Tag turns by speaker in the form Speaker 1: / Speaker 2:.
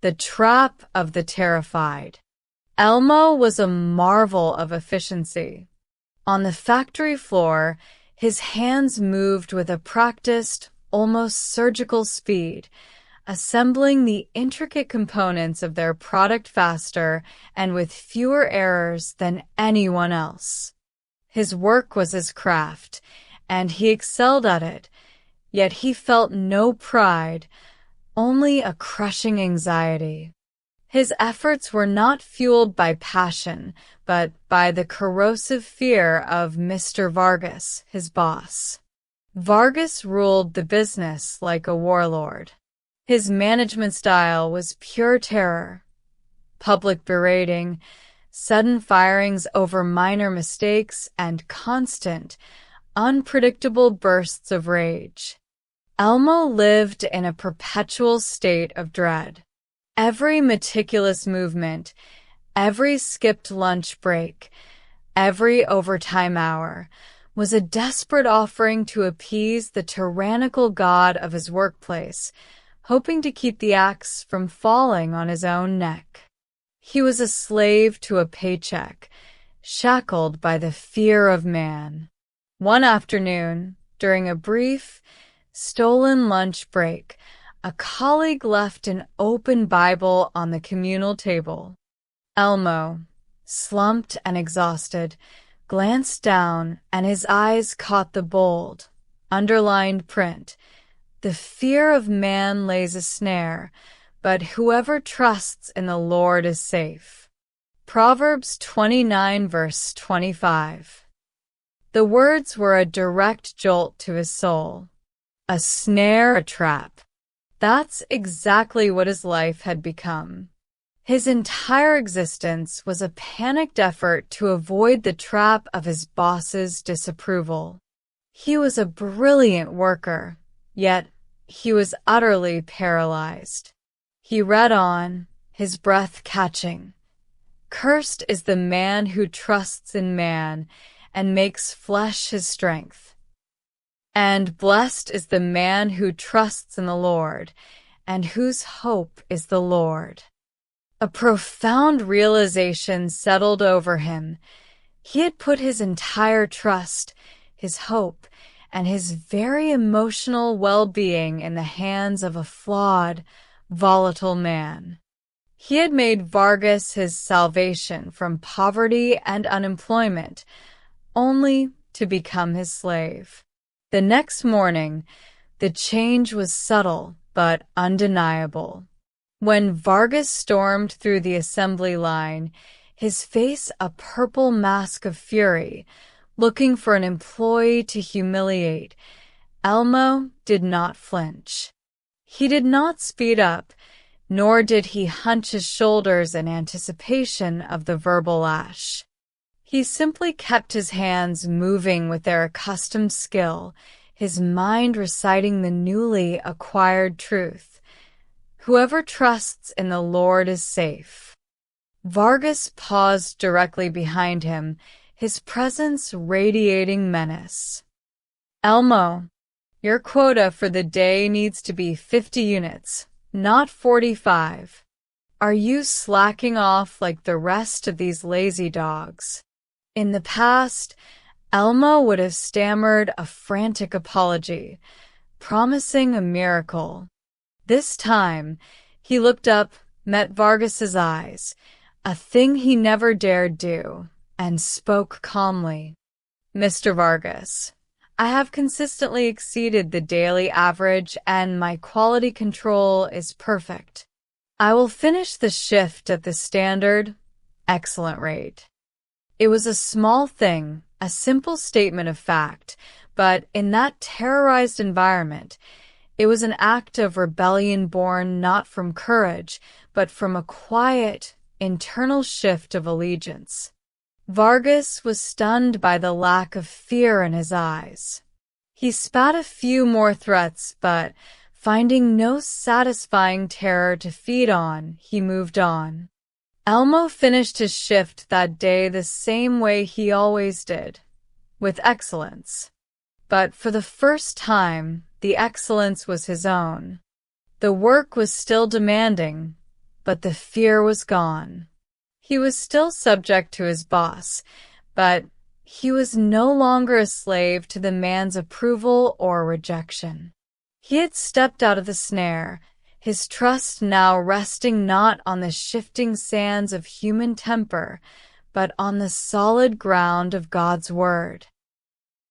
Speaker 1: The trap of the terrified. Elmo was a marvel of efficiency. On the factory floor, his hands moved with a practiced, almost surgical speed, assembling the intricate components of their product faster and with fewer errors than anyone else. His work was his craft, and he excelled at it, yet he felt no pride, only a crushing anxiety. His efforts were not fueled by passion, but by the corrosive fear of Mr. Vargas, his boss. Vargas ruled the business like a warlord. His management style was pure terror. Public berating, sudden firings over minor mistakes, and constant, unpredictable bursts of rage. Elmo lived in a perpetual state of dread. Every meticulous movement, every skipped lunch break, every overtime hour was a desperate offering to appease the tyrannical god of his workplace, hoping to keep the axe from falling on his own neck. He was a slave to a paycheck, shackled by the fear of man. One afternoon, during a brief, stolen lunch break, a colleague left an open Bible on the communal table. Elmo, slumped and exhausted, glanced down, and his eyes caught the bold, underlined print. The fear of man lays a snare, but whoever trusts in the Lord is safe. Proverbs 29 verse 25. The words were a direct jolt to his soul. A snare, a trap. That's exactly what his life had become. His entire existence was a panicked effort to avoid the trap of his boss's disapproval. He was a brilliant worker, yet he was utterly paralyzed. He read on, his breath catching. Cursed is the man who trusts in man and makes flesh his strength. And blessed is the man who trusts in the Lord, and whose hope is the Lord. A profound realization settled over him. He had put his entire trust, his hope, and his very emotional well-being in the hands of a flawed, volatile man. He had made Vargas his salvation from poverty and unemployment, only to become his slave. The next morning, the change was subtle but undeniable. When Vargas stormed through the assembly line, his face a purple mask of fury, looking for an employee to humiliate, Elmo did not flinch. He did not speed up, nor did he hunch his shoulders in anticipation of the verbal lash. He simply kept his hands moving with their accustomed skill, his mind reciting the newly acquired truth. Whoever trusts in the Lord is safe. Vargas paused directly behind him, his presence radiating menace. Elmo, your quota for the day needs to be 50 units, not 45. Are you slacking off like the rest of these lazy dogs? In the past, Elmo would have stammered a frantic apology, promising a miracle. This time, he looked up, met Vargas's eyes, a thing he never dared do, and spoke calmly. Mr. Vargas, I have consistently exceeded the daily average and my quality control is perfect. I will finish the shift at the standard, excellent rate. It was a small thing, a simple statement of fact, but in that terrorized environment, it was an act of rebellion born not from courage, but from a quiet, internal shift of allegiance. Vargas was stunned by the lack of fear in his eyes. He spat a few more threats, but finding no satisfying terror to feed on, he moved on. Elmo finished his shift that day the same way he always did, with excellence. But for the first time, the excellence was his own. The work was still demanding, but the fear was gone. He was still subject to his boss, but he was no longer a slave to the man's approval or rejection. He had stepped out of the snare, his trust now resting not on the shifting sands of human temper, but on the solid ground of God's word.